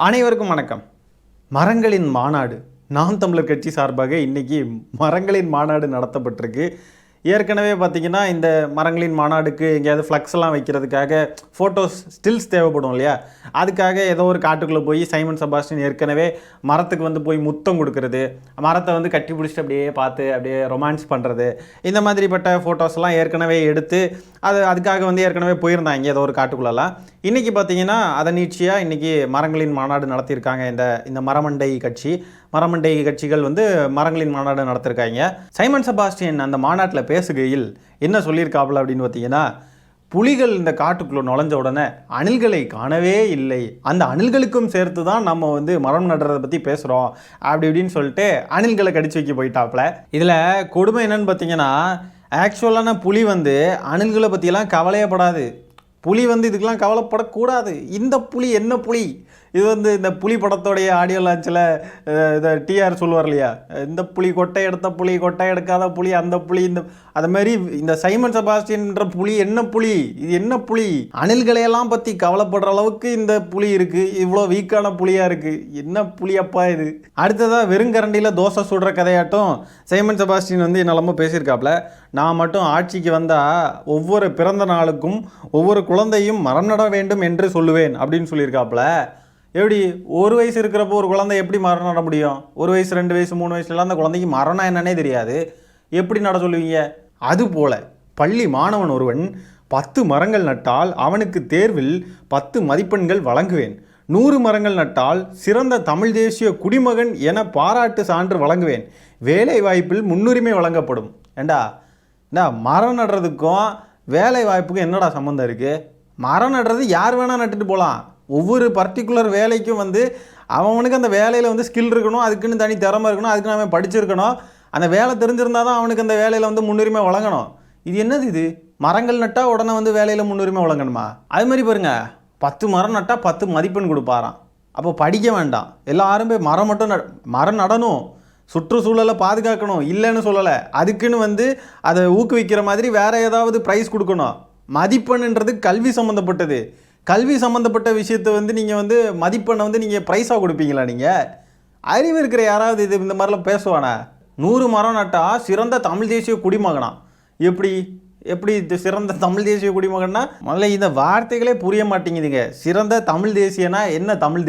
அனைவருக்கும் வணக்கம். மரங்களின் மாநாடு நாம் தமிழர் கட்சி சார்பாக இன்றைக்கி மரங்களின் மாநாடு நடத்தப்பட்டிருக்கு. ஏற்கனவே பார்த்திங்கன்னா இந்த மரங்களின் மாநாடுக்கு எங்கேயாவது ஃப்ளக்ஸ்லாம் வைக்கிறதுக்காக ஃபோட்டோஸ் ஸ்டில்ஸ் தேவைப்படும் இல்லையா, அதுக்காக ஏதோ ஒரு காட்டுக்குள்ளே போய் சைமன் செபாஸ்டியன் ஏற்கனவே மரத்துக்கு வந்து போய் முத்தம் கொடுக்கறது, மரத்தை வந்து கட்டி பிடிச்சிட்டு அப்படியே பார்த்து அப்படியே ரொமான்ஸ் பண்ணுறது, இந்த மாதிரிப்பட்ட ஃபோட்டோஸ்லாம் ஏற்கனவே எடுத்து அதுக்காக வந்து ஏற்கனவே போயிருந்தாங்க ஏதோ ஒரு காட்டுக்குள்ளெல்லாம். இன்றைக்கி பார்த்திங்கன்னா அதை நீட்சியாக இன்றைக்கி மரங்களின் மாநாடு நடத்தியிருக்காங்க. இந்த மரமண்டை கட்சிகள் வந்து மரங்களின் மாநாடு நடத்திருக்காங்க. சைமன் செபாஸ்டியன் அந்த மாநாட்டில் பேசுகையில் என்ன சொல்லியிருக்காப்புல அப்படின்னு பார்த்தீங்கன்னா, புலிகள் இந்த காட்டுக்குள்ளே நுழைஞ்ச உடனே அணில்களை காணவே இல்லை, அந்த அணில்களுக்கும் சேர்த்து தான் நம்ம வந்து மரம் நடுறதை பற்றி பேசுகிறோம் அப்படி இப்படின்னு சொல்லிட்டு அணில்களை கடிச்சு வைக்க போயிட்டாப்புல. இதில் கொடுமை என்னன்னு பார்த்தீங்கன்னா, ஆக்சுவலான புலி வந்து அணில்களை பற்றியெல்லாம் கவலையப்படாது. புலி வந்து இதுக்கெல்லாம் கவலைப்படக்கூடாது. இந்த புலி என்ன புலி, இது வந்து இந்த புலி படத்தோடைய ஆடியோ லான்ச்சில் இதை டிஆர் சொல்லுவார் இல்லையா, இந்த புலி கொட்டை எடுத்த புலி, கொட்டை எடுக்காத புலி, அந்த புலி, அது மாதிரி இந்த சைமன் செபாஸ்டியன்ற புலி என்ன புலி, இது என்ன புலி, அணில்களையெல்லாம் பற்றி கவலைப்படுற அளவுக்கு இந்த புலி இருக்குது, இவ்வளோ வீக்கான புலியாக இருக்குது, என்ன புலியப்பா இது. அடுத்ததாக வெறுங்கரண்டியில் தோசை சுடுற கதையாட்டும் சைமன் செபாஸ்டியன் வந்து என்னெல்லாமோ பேசியிருக்காப்புல. நான் மட்டும் ஆட்சிக்கு வந்தால் ஒவ்வொரு பிறந்த நாளுக்கும் ஒவ்வொரு குழந்தையும் மரம் நட வேண்டும் என்று சொல்லுவேன் அப்படின்னு சொல்லியிருக்காப்புல. எப்படி ஒரு வயசு இருக்கிறப்போ ஒரு குழந்தை எப்படி மரம் நட முடியும்? ஒரு வயசு 2 வயசு 3 வயசுலாம் அந்த குழந்தைக்கு மரம்னா என்னன்னே தெரியாது, எப்படி நட சொல்லுவீங்க? அதுபோல பள்ளி மாணவன் ஒருவன் 10 மரங்கள் நட்டால் அவனுக்கு தேர்வில் 10 மதிப்பெண்கள் வழங்குவேன், 100 மரங்கள் நட்டால் சிறந்த தமிழ் தேசிய குடிமகன் என பாராட்டு சான்று வழங்குவேன், வேலை வாய்ப்பில் முன்னுரிமை வழங்கப்படும். ஏண்டா மரம் நடுறதுக்கும் வேலை வாய்ப்புக்கும் என்னடா சம்மந்தம் இருக்குது? மரம் நடுறது யார் வேணால் நட்டுட்டு போகலாம். ஒவ்வொரு பர்டிகுலர் வேலைக்கும் வந்து அவனுக்கு அந்த வேலையில் வந்து ஸ்கில் இருக்கணும், அதுக்குன்னு தனி திறமை இருக்கணும், அதுக்கு அவன் படிச்சிருக்கணும், அந்த வேலை தெரிஞ்சிருந்தால் தான் அவனுக்கு அந்த வேலையில் வந்து முன்னுரிமை வழங்கணும். இது என்னது இது? மரங்கள் நட்டால் உடனே வந்து வேலையில் முன்னுரிமை வழங்கணுமா? அது மாதிரி பாருங்க, 10 மரம் நட்டால் 10 மதிப்பெண் கொடுப்பாராம். அப்போ படிக்க வேண்டாம், எல்லாரும் போய் மரம் மட்டும் மரம் நடணும், சுற்றுச்சூழலை பாதுகாக்கணும் இல்லைன்னு சொல்லலை, அதுக்குன்னு வந்து அதை ஊக்குவிக்கிற மாதிரி வேறு ஏதாவது ப்ரைஸ் கொடுக்கணும். மதிப்பெண்ணுன்றது கல்வி சம்மந்தப்பட்டது. கல்வி சம்மந்தப்பட்ட விஷயத்தை வந்து நீங்கள் வந்து மதிப்பெண்ணை வந்து நீங்கள் ப்ரைஸாக கொடுப்பீங்களா? நீங்கள் அறிவு இருக்கிற யாராவது இது இந்த மாதிரிலாம் பேசுவானா? 100 மரம் நட்டால் சிறந்த தமிழ் தேசிய குடிமகனா? எப்படி இது சிறந்த தமிழ் தேசிய குடிமகன்னா? முதல்ல இந்த வார்த்தைகளே புரிய மாட்டேங்குதுங்க. சிறந்த தமிழ் தேசியனா என்ன? தமிழ்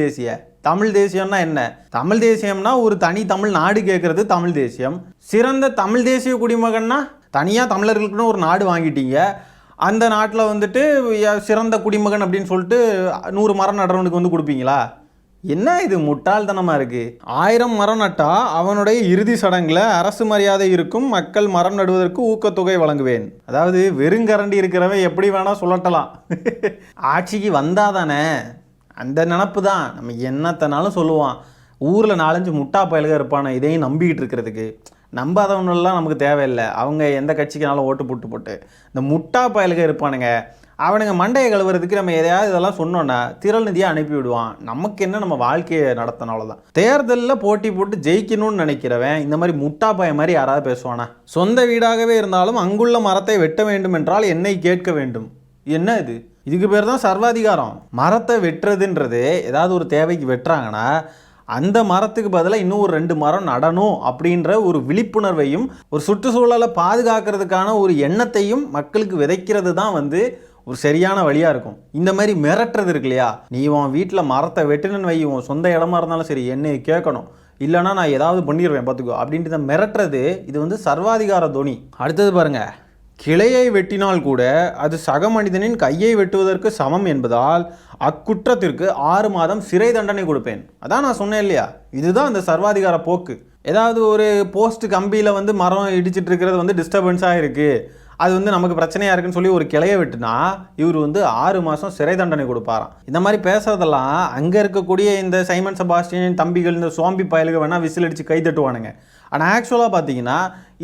தேசியம்னா என்ன? தமிழ் தேசியம்னா ஒரு தனி தமிழ் நாடு கேட்குறது தமிழ் தேசியம். சிறந்த தமிழ் தேசிய குடிமகன்னா தனியாக தமிழர்களுக்குன்னு ஒரு நாடு வாங்கிட்டீங்க, அந்த நாட்டில் வந்துட்டு சிறந்த குடிமகன் அப்படின்னு சொல்லிட்டு 100 மரம் நடுறவனுக்கு வந்து கொடுப்பீங்களா? என்ன இது முட்டாள்தனமாக இருக்குது. 1000 மரம் நட்டால் அவனுடைய இறுதி சடங்கில் அரசு மரியாதை இருக்கும், மக்கள் மரம் நடுவதற்கு ஊக்கத்தொகை வழங்குவேன். அதாவது வெறுங்கரண்டி இருக்கிறவன் எப்படி வேணால் சொல்லட்டலாம், ஆட்சிக்கு வந்தால் தானே அந்த நினப்பு தான். நம்ம என்னத்தனாலும் சொல்லுவான். ஊரில் 4-5 முட்டா பயல்க இருப்பானே இதையும் நம்பிக்கிட்டு இருக்கிறதுக்கு. நம்பாதவனெல்லாம் நமக்கு தேவையில்லை, அவங்க எந்த கட்சிக்குனாலும் ஓட்டு போட்டு இந்த முட்டா பயல்க இருப்பானுங்க, அவனுங்க மண்டையை கழுவுறதுக்கு நம்ம எதையாவது இதெல்லாம் சொன்னோன்னா திரள் நிதியாக அனுப்பி விடுவான். நமக்கு என்ன, நம்ம வாழ்க்கையை நடத்தினால தான். தேர்தலில் போட்டி போட்டு ஜெயிக்கணும்னு நினைக்கிறவன் இந்த மாதிரி முட்டா பய மாதிரி யாராவது பேசுவானா? சொந்த வீடாகவே இருந்தாலும் அங்குள்ள மரத்தை வெட்ட வேண்டும் என்றால் என்னை கேட்க வேண்டும். என்ன இது? இதுக்கு பேர் தான் சர்வாதிகாரம். மரத்தை வெட்டுறதுன்றது ஏதாவது ஒரு தேவைக்கு வெட்டுறாங்கன்னா அந்த மரத்துக்கு பதிலாக இன்னும் ஒரு 2 மரம் நடணும் அப்படின்ற ஒரு விழிப்புணர்வையும் ஒரு சுற்றுச்சூழலை பாதுகாக்கிறதுக்கான ஒரு எண்ணத்தையும் மக்களுக்கு விதைக்கிறது தான் வந்து ஒரு சரியான வழியாக இருக்கும். இந்த மாதிரி மிரட்டுறது இருக்கு இல்லையா, நீ உன் வீட்டில் மரத்தை வெட்டுன்னு வை, உன் சொந்த இடமா இருந்தாலும் சரி என்னை கேட்கணும், இல்லைனா நான் ஏதாவது பண்ணிடுவேன் பார்த்துக்கோ அப்படின்ட்டு மிரட்டுறது, இது வந்து சர்வாதிகார துணி. அடுத்தது பாருங்க, கிளையை வெட்டினால் கூட அது சக மனிதனின் கையை வெட்டுவதற்கு சமம் என்பதால் அக்குற்றத்திற்கு 6 மாதம் சிறை தண்டனை கொடுப்பேன். அதான் நான் சொன்னேன் இல்லையா, இதுதான் அந்த சர்வாதிகார போக்கு. ஏதாவது ஒரு போஸ்ட் கம்பியில் வந்து மரம் இடிச்சிட்டு இருக்கிறது வந்து டிஸ்டர்பன்ஸாக இருக்குது, அது வந்து நமக்கு பிரச்சனையாக இருக்குன்னு சொல்லி ஒரு கிளையை வெட்டுனா இவர் வந்து 6 மாதம் சிறை தண்டனை கொடுப்பாராம். இந்த மாதிரி பேசுறதெல்லாம் அங்கே இருக்கக்கூடிய இந்த சைமன் செபாஸ்டியன் தம்பிகள், இந்த சோம்பி பயலுக்கு வேணால் விசில் அடித்து கை தட்டுவானுங்க. ஆனால் ஆக்சுவலாக பார்த்தீங்கன்னா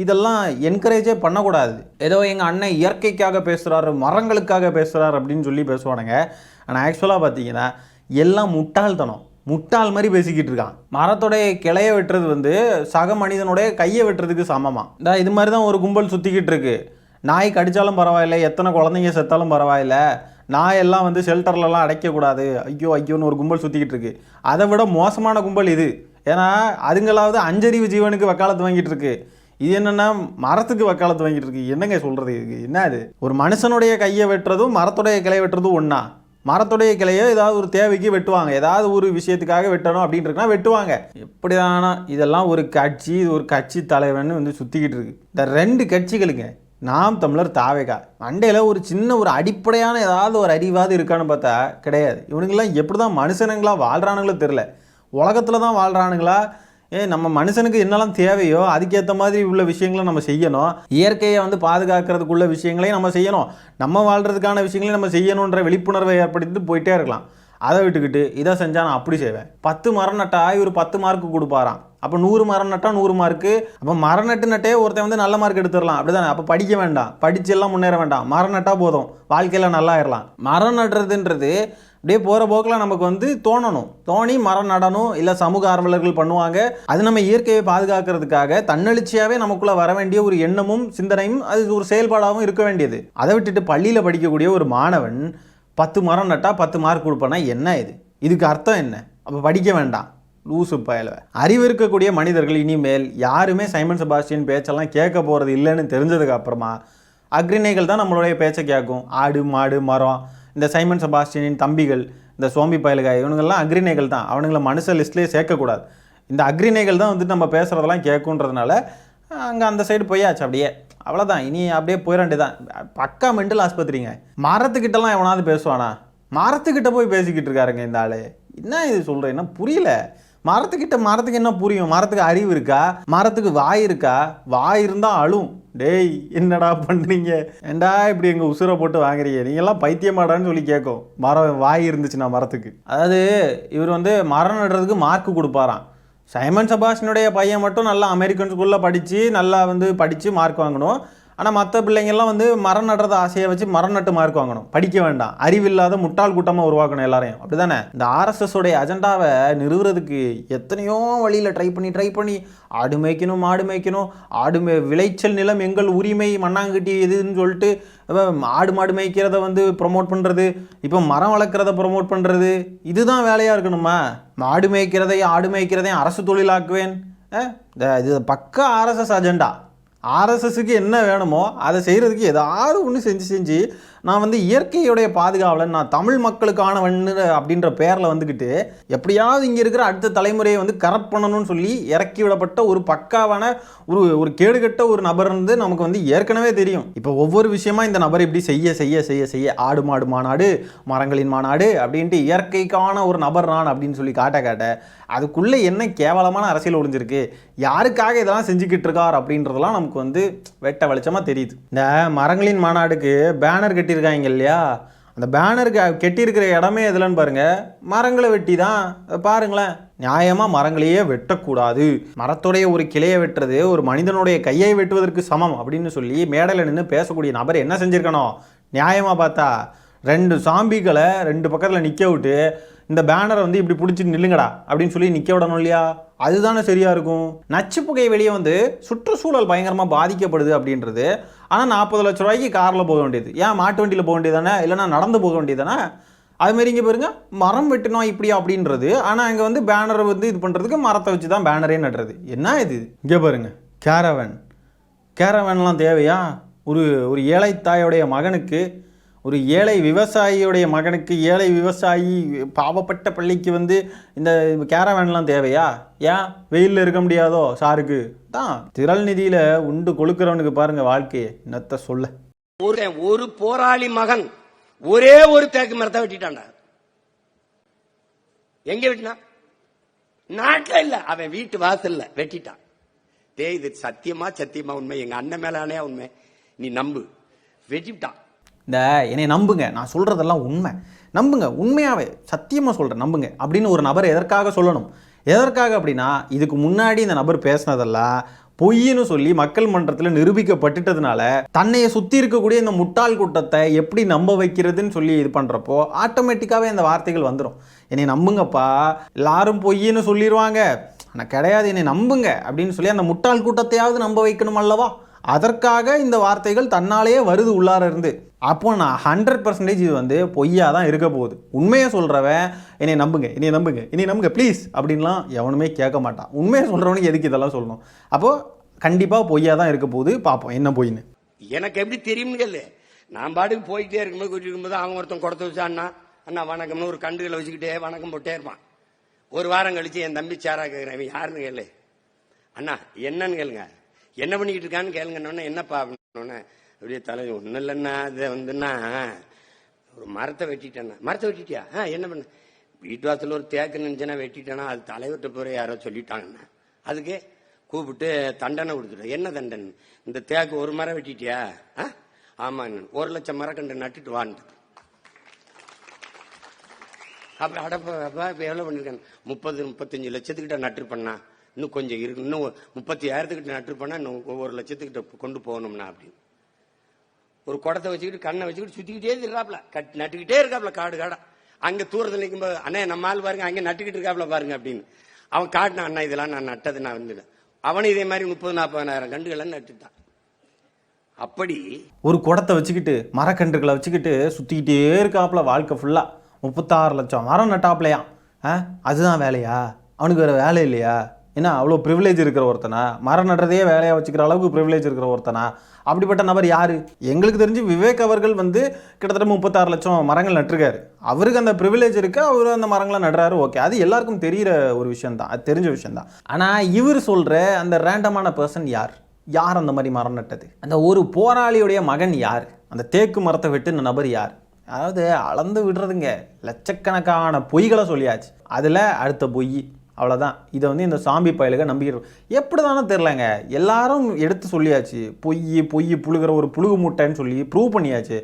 இதெல்லாம் என்கரேஜே பண்ணக்கூடாது. ஏதோ எங்கள் அண்ணன் இயற்கைக்காக பேசுகிறாரு, மரங்களுக்காக பேசுகிறார் அப்படின்னு சொல்லி பேசுவானுங்க. ஆனால் ஆக்சுவலாக பார்த்தீங்கன்னா எல்லாம் முட்டாள் மாதிரி பேசிக்கிட்டு இருக்கான். மரத்தோடைய கிளையை வெட்டுறது வந்து சக மனிதனுடைய கையை வெட்டுறதுக்கு சமமாக. இது மாதிரி தான் ஒரு கும்பல் சுற்றிக்கிட்டு இருக்கு. நாய் கடித்தாலும் பரவாயில்லை, எத்தனை குழந்தைங்க செத்தாலும் பரவாயில்ல, நாயெல்லாம் வந்து ஷெல்டர்லலாம் அடைக்கக்கூடாது, ஐயோ ஐயோன்னு ஒரு கும்பல் சுற்றிக்கிட்டு இருக்கு. அதை விட மோசமான கும்பல் இது. ஏன்னா அதுங்களாவது அஞ்சறிவு ஜீவனுக்கு வக்காலத்து வாங்கிட்டு இருக்கு. இது என்னென்னா மரத்துக்கு வக்காலத்து வாங்கிட்டு இருக்கு. என்னங்க சொல்கிறது இதுக்கு? என்ன அது? ஒரு மனுஷனுடைய கையை வெட்டுறதும் மரத்துடைய கிளையை வெட்டுறதும் ஒன்றா? மரத்துடைய கிளையை ஏதாவது ஒரு தேவைக்கு வெட்டுவாங்க, ஏதாவது ஒரு விஷயத்துக்காக வெட்டணும் அப்படின்றதுனா வெட்டுவாங்க. எப்படிதானா இதெல்லாம் ஒரு கட்சி, இது ஒரு கட்சி தலைவன் வந்து சுற்றிக்கிட்டு இருக்கு. இந்த 2 கட்சிகளுங்க, நாம் தமிழர் தாவேகா, மண்டையில் ஒரு சின்ன ஒரு அடிப்படையான ஏதாவது ஒரு அறிவாது இருக்கான்னு பார்த்தா கிடையாது. இவனுங்கெல்லாம் எப்படி தான் மனுஷனுங்களா வாழ்கிறானுங்களோ தெரில. உலகத்தில் தான் வாழ்கிறானுங்களா? நம்ம மனுஷனுக்கு என்னெல்லாம் தேவையோ அதுக்கேற்ற மாதிரி உள்ள விஷயங்களை நம்ம செய்யணும். இயற்கையை வந்து பாதுகாக்கிறதுக்குள்ள விஷயங்களையும் நம்ம செய்யணும். நம்ம வாழ்கிறதுக்கான விஷயங்களையும் நம்ம செய்யணுன்ற விழிப்புணர்வை ஏற்படுத்திட்டு போயிட்டே இருக்கலாம். அதை விட்டுக்கிட்டு இதை செஞ்சால் நான் அப்படி செய்வேன். 10 மரம் நட்டா இவர் 10 மார்க்கு கொடுப்பாராம். அப்போ 100 மரம் நட்டா 100 மார்க்கு. அப்போ மரம் நட்டே ஒருத்தன் வந்து நல்ல மார்க் எடுத்துடலாம், அப்படிதானே? அப்போ படிக்க வேண்டாம், படிச்செல்லாம் முன்னேற வேண்டாம், மரம் நட்டா போதும், வாழ்க்கையில் நல்லா ஆயிடலாம். மரம் நடுறதுன்றது அப்படியே போகிற போக்கில் நமக்கு வந்து தோணி மரம் நடணும். இல்லை சமூக ஆர்வலர்கள் பண்ணுவாங்க. அது நம்ம இயற்கையை பாதுகாக்கிறதுக்காக தன்னெழுச்சியாகவே நமக்குள்ளே வர வேண்டிய ஒரு எண்ணமும் சிந்தனையும் அது ஒரு செயல்பாடாகவும் இருக்க வேண்டியது. அதை விட்டுட்டு பள்ளியில் படிக்கக்கூடிய ஒரு மாணவன் 10 மரம் நட்டால் 10 மார்க் கொடுப்பானா என்ன இது? இதுக்கு அர்த்தம் என்ன? அப்போ படிக்க வேண்டாம், லூசு பயல. அறிவு இருக்கக்கூடிய மனிதர்கள் இனிமேல் யாருமே சைமன் செபாஸ்டியன் பேச்செல்லாம் கேட்க போகிறது இல்லைன்னு தெரிஞ்சதுக்கு அப்புறமா அக்ரிணைகள் தான் நம்மளுடைய பேச்சை கேட்கும். ஆடு மாடு மரம், இந்த சைமன் செபாஸ்டியனின் தம்பிகள், இந்த சோம்பி பயலுகாய், இவனுங்கள்லாம் அக்ரிணைகள் தான். அவனுங்களை மனுஷ லிஸ்ட்லேயே சேர்க்கக்கூடாது. இந்த அக்ரிணைகள் தான் வந்துட்டு நம்ம பேசுகிறதெல்லாம் கேட்குன்றதுனால அங்கே அந்த சைடு போயாச்சு. அப்படியே அவ்வளோதான், இனி அப்படியே போயிட வேண்டியதான். பக்கா மெண்டல் ஆஸ்பத்திரிங்க. மரத்துக்கிட்டலாம் எவனாவது பேசுவானா? மரத்துக்கிட்ட போய் பேசிக்கிட்டு இருக்காருங்க இந்த ஆள். என்ன இது சொல்கிறேன், என்ன புரியல? மரத்துக்கு என்ன புரியும்? மரத்துக்கு அறிவு இருக்கா? மரத்துக்கு வாய் இருக்கா? வாய் இருந்தால் அழும். டேய் என்னடா பண்ணுறீங்க? ஏண்டா இப்படி எங்கள் உசுரை போட்டு வாங்குறீங்க? நீங்கள்லாம் பைத்தியமாடான்னு சொல்லி கேட்கும் மரம், வாய் இருந்துச்சுன்னா மரத்துக்கு. அதாவது இவர் வந்து மரம் நடுறதுக்கு மார்க்கு கொடுப்பாராம். சைமன் செபாஸ்டியனுடைய பையன் மட்டும் நல்லா அமெரிக்கன் ஸ்கூலில் படித்து மார்க் வாங்கணும். ஆனால் மற்ற பிள்ளைங்கள்லாம் வந்து மரம் நடுறத ஆசையை வச்சு மரம் நட்டு மார்க் வாங்கணும். படிக்க வேண்டாம், அறிவில்லாத முட்டாள் கூட்டமாக உருவாக்கணும் எல்லாரையும், அப்படி தானே? இந்த ஆர்எஸ்எஸோடைய அஜெண்டாவை நிறுவுறதுக்கு எத்தனையோ வழியில் ட்ரை பண்ணி ஆடு மேய்க்கணும், மாடு மேய்க்கணும், விளைச்சல் நிலம் எங்கள் உரிமை, மண்ணாங்கட்டி எதுன்னு சொல்லிட்டு ஆடு மாடு மேய்க்கிறத வந்து ப்ரொமோட் பண்ணுறது, இப்போ மரம் வளர்க்குறத ப்ரொமோட் பண்ணுறது, இதுதான் வேலையாக இருக்கணுமா? ஆடு மேய்க்கிறதையும் அரசு தொழிலாக்குவேன். இது பக்கா ஆர்எஸ்எஸ் அஜெண்டா. ஆர்எஸ்எஸ்க்கு என்ன வேணுமோ அதை செய்கிறதுக்கு ஏதாவது ஒன்று செஞ்சு நான் வந்து இயற்கையுடைய பாதுகாவலன், நான் தமிழ் மக்களுக்கானவன் அப்படின்ற பேரில் வந்துக்கிட்டு எப்படியாவது இங்கே இருக்கிற அடுத்த தலைமுறையை வந்து கரெக்ட் பண்ணணும்னு சொல்லி இறக்கி விடப்பட்ட ஒரு பக்காவான ஒரு கேடுகட்ட ஒரு நபர் வந்து நமக்கு வந்து ஏற்கனவே தெரியும். இப்போ ஒவ்வொரு விஷயமா இந்த நபர் இப்படி செய்ய ஆடு மாடு மாநாடு, மரங்களின் மாநாடு அப்படின்ட்டு இயற்கைக்கான ஒரு நபர் நான் அப்படின்னு சொல்லி காட்ட அதுக்குள்ளே என்ன கேவலமான அரசியல் ஒளிஞ்சிருக்கு, யாருக்காக இதெல்லாம் செஞ்சுக்கிட்டு இருக்கார் அப்படின்றதெல்லாம் நமக்கு வந்து வெட்ட வெளிச்சமாக தெரியுது. இந்த மரங்களின் மாநாடுக்கு பேனர் கட்டியிருக்காங்க இல்லையா, அந்த பேனருக்கு கெட்டியிருக்கிற இடமே எதுலன்னு பாருங்கள், மரங்களை வெட்டி தான். பாருங்களேன், நியாயமாக மரங்களையே வெட்டக்கூடாது, மரத்துடைய ஒரு கிளையை வெட்டுறது ஒரு மனிதனுடைய கையை வெட்டுவதற்கு சமம் அப்படின்னு சொல்லி மேடையில் நின்று பேசக்கூடிய நபர் என்ன செஞ்சுருக்கணும்? நியாயமாக பார்த்தா 2 சாம்பிகளை 2 பக்கத்தில் நிற்க விட்டு இந்த பேனரை வந்து இப்படி பிடிச்சிட்டு நில்லுங்கடா அப்படின்னு சொல்லி நிற்க விடணும் இல்லையா? அதுதானே சரியாக இருக்கும். நச்சு புகை வெளியே வந்து சுற்றுச்சூழல் பயங்கரமாக பாதிக்கப்படுது அப்படின்றது. ஆனால் 40 லட்ச ரூபாய்க்கு காரில் போக வேண்டியது, ஏன் மாட்டு வண்டியில் போக வேண்டியது தானே, இல்லைனா நடந்து போக வேண்டியது தானே? அதுமாரி இங்கே பாருங்க, மரம் வெட்டணும் இப்படியா அப்படின்றது. ஆனால் இங்கே வந்து பேனரை வந்து இது பண்ணுறதுக்கு மரத்தை வச்சு தான் பேனரே நடுறது. என்ன இது? இங்கே பாருங்க, கேரவேன்லாம் தேவையா? ஒரு ஏழை தாயோடைய மகனுக்கு, ஒரு ஏழை விவசாயியுடைய மகனுக்கு, ஏழை விவசாயி பாவப்பட்ட பள்ளிக்கு வந்து இந்த கேரவேன்லாம் தேவையா? ஏன் வெயிலில் இருக்க முடியாதோ சாருக்கு தான்? திரள் நிதியில் உண்டு கொழுக்கிறவனுக்கு பாருங்க வாழ்க்கையை என்னத்த சொல்ல. ஒரு போராளி மகன் ஒரே ஒரு தேக்கு மரத்தை வெட்டிட்டான்டா. எங்க வெட்டினா? நாட்டில் இல்ல, அவன் வீட்டு வாசல்ல வெட்டிட்டான். இது சத்தியமா உண்மை, எங்க அண்ணன் மேலானே உண்மை, நீ நம்பு, வெட்டிவிட்டான். இந்த என்னை நம்புங்க, நான் சொல்கிறதெல்லாம் உண்மை, நம்புங்க, உண்மையாகவே சத்தியமாக சொல்கிறேன், நம்புங்க அப்படின்னு ஒரு நபர் எதற்காக சொல்லணும்? எதற்காக அப்படின்னா, இதுக்கு முன்னாடி இந்த நபர் பேசினதெல்லாம் பொய்ன்னு சொல்லி மக்கள் மன்றத்தில் நிரூபிக்கப்பட்டுட்டதுனால தன்னையை சுற்றி இருக்கக்கூடிய இந்த முட்டாள் கூட்டத்தை எப்படி நம்ப வைக்கிறதுன்னு சொல்லி இது பண்ணுறப்போ ஆட்டோமேட்டிக்காகவே இந்த வார்த்தைகள் வந்துடும். என்னை நம்புங்கப்பா, எல்லாரும் பொய்ன்னு சொல்லிடுவாங்க, ஆனால் கிடையாது, என்னை நம்புங்க அப்படின்னு சொல்லி அந்த முட்டாள் கூட்டத்தையாவது நம்ப வைக்கணும் அல்லவா? அதற்காக இந்த வார்த்தைகள் தன்னாலேயே வருது உள்ளார இருந்து. அப்போ நான் 100% இது வந்து பொய்யா தான் இருக்க போகுது. உண்மையை சொல்கிறவன் என்னை நம்புங்க, என்னை நம்புங்க, என்னை நம்புங்க ப்ளீஸ் அப்படின்லாம் எவனுமே கேட்க மாட்டான். உண்மையை சொல்கிறவனுக்கு எதுக்கு இதெல்லாம் சொல்லணும்? அப்போது கண்டிப்பாக பொய்யா தான் இருக்க போகுது. பார்ப்போம் என்ன பொய்ன்னு. எனக்கு எப்படி தெரியும்னு கேளு. நான் பாட்டுக்கு போயிட்டே இருக்கும்போது கூட்டிட்டு இருக்கும்போது அவன் ஒருத்தன் குடத்தை வச்சு அண்ணா வணக்கம்னு ஒரு கண்டுகளை வச்சுக்கிட்டே வணக்கம் போட்டே இருப்பான். ஒரு வாரம் கழிச்சு என் தம்பி சேரா கேட்குறேன், இவன் யாருன்னு கேளு. அண்ணா என்னன்னு கேளுங்க, என்ன பண்ணிக்கிட்டு இருக்கான்னு கேளுங்கன்னு. என்னப்பா அப்படின்னு அப்படியே தலை ஒன்றும் இல்லைன்னா அது வந்துன்னா ஒரு மரத்தை வெட்டிட்டேன்னா. மரத்தை வெட்டிட்டியா? என்ன பண்ண? வீட்டு வாசல் ஒரு தேக்கு நினைச்சேன்னா வெட்டிட்டேன்னா அது தலைவர்கிட்ட போகிற யாரோ சொல்லிட்டாங்கண்ணா. அதுக்கு கூப்பிட்டு தண்டனை கொடுத்துட்டேன். என்ன தண்டனை? இந்த தேக்கு ஒரு மரம் வெட்டிட்டியா? ஆமா, 1,00,000 மரக்கன்று நட்டுட்டு வான்னு. அப்ப அடப்பா இப்ப எவ்வளவு பண்ணிருக்கேன்? 30-35 லட்சத்துக்கிட்ட நட்டுருப்பண்ணா. இன்னும் கொஞ்சம் இருக்கு, இன்னும் 30,000 நட்டுருப்பண்ணா, இன்னும் 1,00,000 கொண்டு போகணும்னா அப்படின்னு. ஒரு குடத்தை வச்சுக்கிட்டு கண்ணை வச்சுக்கிட்டு சுத்திக்கிட்டே இருக்காப்ல, நட்டுக்கிட்டே இருக்காப்ல காடு காடா. அங்க தூரத்தில் நிற்கும்போது அண்ணே நம்ம ஆள் பாருங்க அங்க நட்டுக்கிட்டு இருக்காப்ல பாருங்க அப்படின்னு அவன் காட்டினான். அண்ணா இதெல்லாம் நான் நட்டது நான் வந்துட்டேன். அவனு இதே மாதிரி 30,000-40,000 கண்டுகளை நட்டுட்டான். அப்படி ஒரு குடத்தை வச்சுக்கிட்டு மரக்கன்றுகளை வச்சுக்கிட்டு சுற்றிக்கிட்டே இருக்காப்புல வாழ்க்கை ஃபுல்லாக. 36 லட்சம் மரம் நட்டாப்லையா? அதுதான் வேலையா? அவனுக்கு வேறு வேலை இல்லையா? ஏன்னா அவ்வளோ ப்ரிவிலேஜ் இருக்கிற ஒருத்தனா? மரம் நடுறதையே வேலையாக வச்சுக்கிற அளவுக்கு ப்ரிவிலேஜ் இருக்கிற ஒருத்தனா? அப்படிப்பட்ட நபர் யார்? எங்களுக்கு தெரிஞ்சு விவேக் அவர்கள் வந்து கிட்டத்தட்ட 36 லட்சம் மரங்கள் நட்டுருக்காரு. அவருக்கு அந்த ப்ரிவிலேஜ் இருக்கு, அவர் அந்த மரங்களை நடுறாரு. ஓகே, அது எல்லாருக்கும் தெரிகிற ஒரு விஷயந்தான், அது தெரிஞ்ச விஷயந்தான். ஆனால் இவர் சொல்கிற அந்த ரேண்டமான பர்சன் யார் அந்த மாதிரி மரம் நட்டது? அந்த ஒரு போராளியுடைய மகன் யார்? அந்த தேக்கு மரத்தை வெட்டுன நபர் யார்? அதாவது அளந்து விடுறதுங்க, லட்சக்கணக்கான பொய்களை சொல்லியாச்சு. அதில் அடுத்த பொய் அவ்வளோதான். இதை வந்து இந்த சாம்பி பயலுக நம்பிக்கிறோம். எப்படி தானே தெரிலங்க, எல்லாரும் எடுத்து சொல்லியாச்சு. பொய் புழுகிற ஒரு புழுகு மூட்டைன்னு சொல்லி ப்ரூவ் பண்ணியாச்சு.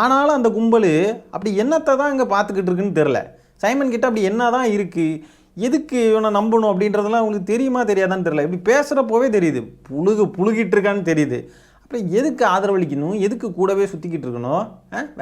ஆனாலும் அந்த கும்பல் அப்படி என்னத்தை தான் இங்கே பார்த்துக்கிட்டு இருக்குன்னு தெரில. சைமன் கிட்ட அப்படி என்ன தான் இருக்குது, எதுக்கு இவனை நம்பணும் அப்படின்றதெல்லாம் உங்களுக்கு தெரியுமா தெரியாதான்னு தெரியல. இப்படி பேசுகிறப்போவே தெரியுது புழுகிட்டு இருக்கான்னு தெரியுது. அப்படி எதுக்கு ஆதரவளிக்கணும், எதுக்கு கூடவே சுற்றிக்கிட்டு இருக்கணும்?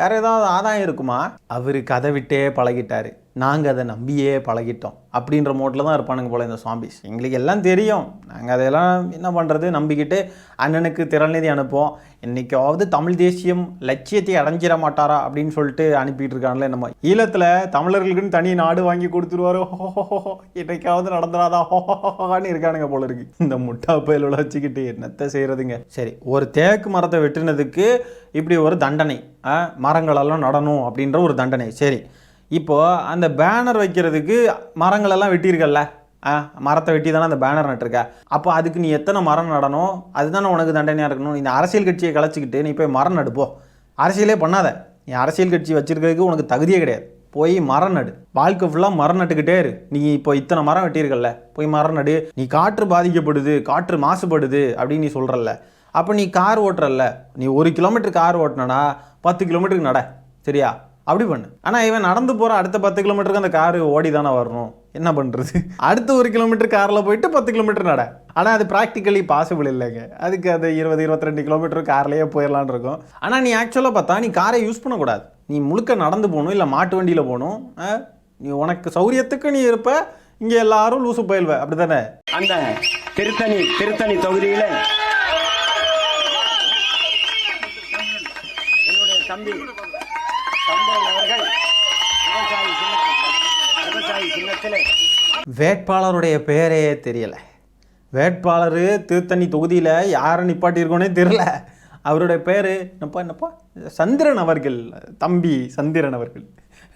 வேற ஏதாவது ஆதாயம் இருக்குமா? அவர் கதை விட்டே பழகிட்டாரு, நாங்கள் அதை நம்பியே பழகிட்டோம் அப்படின்ற மோட்டில் தான் இருப்பானுங்க போல இந்த சாம்பிஸ். எங்களுக்கு எல்லாம் தெரியும், நாங்கள் அதையெல்லாம் என்ன பண்ணுறது நம்பிக்கிட்டு அண்ணனுக்கு திறநிதி அனுப்போம். என்றைக்காவது தமிழ் தேசியம் லட்சியத்தை அடைஞ்சிட மாட்டாரா அப்படின்னு சொல்லிட்டு அனுப்பிட்டு இருக்காங்களே. நம்ம ஈழத்தில் தமிழர்களுக்குன்னு தனி நாடு வாங்கி கொடுத்துருவாரோ, என்னைக்காவது நடந்துடாதா ஹோஹோன்னு இருக்கானுங்க போல இருக்கு இந்த முட்டா பயலோட வச்சுக்கிட்டு. என்னத்தை செய்யறதுங்க? சரி, ஒரு தேக்கு மரத்தை வெட்டினதுக்கு இப்படி ஒரு தண்டனை, மரங்களெல்லாம் நடணும் அப்படின்ற ஒரு தண்டனை. சரி, இப்போது அந்த பேனர் வைக்கிறதுக்கு மரங்களெல்லாம் வெட்டியிருக்கல்ல, மரத்தை வெட்டி தானே அந்த பேனர் நட்டுருக்க. அப்போ அதுக்கு நீ எத்தனை மரம் நடணும், அதுதானே உனக்கு தண்டனையாக இருக்கணும். இந்த அரசியல் கட்சியை கலைச்சிக்கிட்டு நீ போய் மரம் நடுப்போ. அரசியலே பண்ணாத, நீ அரசியல் கட்சி வச்சிருக்கிறதுக்கு உனக்கு தகுதியே கிடையாது. போய் மரம் நடு, வாழ்க்கை ஃபுல்லாக மரம் நட்டுக்கிட்டே இரு. நீ இப்போ இத்தனை மரம் வெட்டியிருக்கல்ல, போய் மரம் நடு. நீ காற்று பாதிக்கப்படுது, காற்று மாசுபடுது அப்படின்னு நீ சொல்கிறல்ல, அப்போ நீ கார் ஓட்டுறல்ல, நீ 1 கிலோமீட்டர் கார் ஓட்டினா 10 கிலோமீட்டருக்கு நட, சரியா? அப்படி பண்ணு. ஆனால் இவன் நடந்து போகிற அடுத்த 10 கிலோமீட்டருக்கு அந்த காரு ஓடி தானே வரணும், என்ன பண்ணுறது? அடுத்த 1 கிலோமீட்டர் காரில் போயிட்டு 10 கிலோமீட்டர் நட. ஆனால் அது ப்ராக்டிக்கலி பாசிபிள் இல்லைங்க. அதுக்கு அது 20-22 கிலோமீட்டர் கார்லேயே போயிடலான் இருக்கும். ஆனால் நீ ஆக்சுவலாக பார்த்தா நீ காரை யூஸ் பண்ணக்கூடாது, நீ முழுக்க நடந்து போகணும், இல்லை மாட்டு வண்டியில் போகணும். நீ உனக்கு சௌரியத்துக்கு நீ இருப்ப, இங்கே எல்லாரும் லூசு போயிடுவ, அப்படி தானே? அந்த திருத்தணி தொகுதியில் என்னுடைய தம்பி வேட்பாளருடைய பேரே தெரியலை. வேட்பாளர் திருத்தணி தொகுதியில் யாரை நிப்பாட்டியிருக்கோனே தெரியல. அவருடைய பேர் என்னப்பா சந்திரன் அவர்கள், தம்பி சந்திரன் அவர்கள்.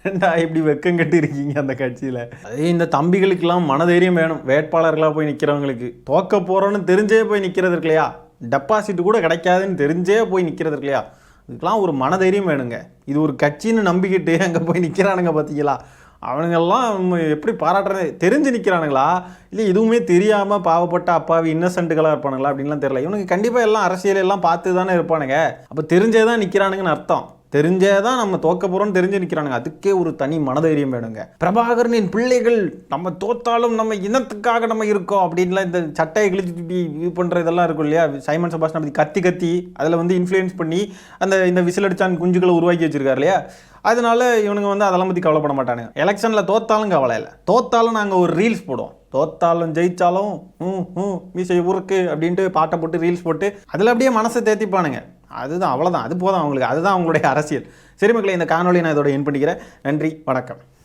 ஏண்டா இப்படி வெக்கம் கட்டி இருக்கீங்க அந்த கட்சியில்? அதே இந்த தம்பிகளுக்கெல்லாம் மனதைரியம் வேணும். வேட்பாளர்களாக போய் நிற்கிறவங்களுக்கு தோக்க போகிறோன்னு தெரிஞ்சே போய் நிற்கிறது இருக்கு இல்லையா, டெபாசிட் கூட கிடைக்காதுன்னு தெரிஞ்சே போய் நிற்கிறது இருக்கு இல்லையா, இதுக்கெல்லாம் ஒரு மனதைரியம் வேணுங்க. இது ஒரு கட்சின்னு நம்பிக்கிட்டு அங்கே போய் நிற்கிறானுங்க பார்த்தீங்களா, அவனுங்கெல்லாம் எப்படி பாராட்டுறது? தெரிஞ்சு நிற்கிறானுங்களா, இல்லை எதுவுமே தெரியாமல் பாவப்பட்ட அப்பாவி இன்னசென்ட்டுகளாக இருப்பானுங்களா அப்படின்லாம் தெரியல. இவனுக்கு கண்டிப்பாக எல்லாம் அரசியலெல்லாம் பார்த்து தானே இருப்பானுங்க. அப்போ தெரிஞ்சே தான் நிற்கிறானுங்கன்னு அர்த்தம். தெரிஞ்சே தான் நம்ம தோக்க போகிறோம்னு தெரிஞ்சு நிற்கிறானுங்க. அதுக்கே ஒரு தனி மனதைரியம் வேணுங்க. பிரபாகரனின் பிள்ளைகள் நம்ம தோத்தாலும் நம்ம இனத்துக்காக நம்ம இருக்கோம் அப்படின்லாம் இந்த சட்டையை கிழிச்சு இது பண்ணுற இதெல்லாம் இருக்கும் இல்லையா. சைமன் செபாஸ்டியன் பற்றி கத்தி அதில் வந்து இன்ஃப்ளூயன்ஸ் பண்ணி இந்த விசில் அடிச்சான் குஞ்சுகளை உருவாக்கி வச்சிருக்காரு இல்லையா. அதனால இவனுங்க வந்து அதெல்லாம் பற்றி கவலைப்பட மாட்டானுங்க. எலெக்ஷனில் தோத்தாலும் கவலை இல்லை, தோத்தாலும் நாங்கள் ஒரு ரீல்ஸ் போடுவோம், தோத்தாலும் ஜெயிச்சாலும் மீசை ஊருக்கு அப்படின்ட்டு பாட்டை போட்டு ரீல்ஸ் போட்டு அதில் அப்படியே மனசை தேத்திப்பானுங்க. அதுதான், அவ்வளோதான், அது போதும் அவங்களுக்கு, அதுதான் அவங்களுடைய அரசியல். சரி மக்களே, இந்த காணொலியை நான் இதோட என் பண்ணிக்கிறேன். நன்றி, வணக்கம்.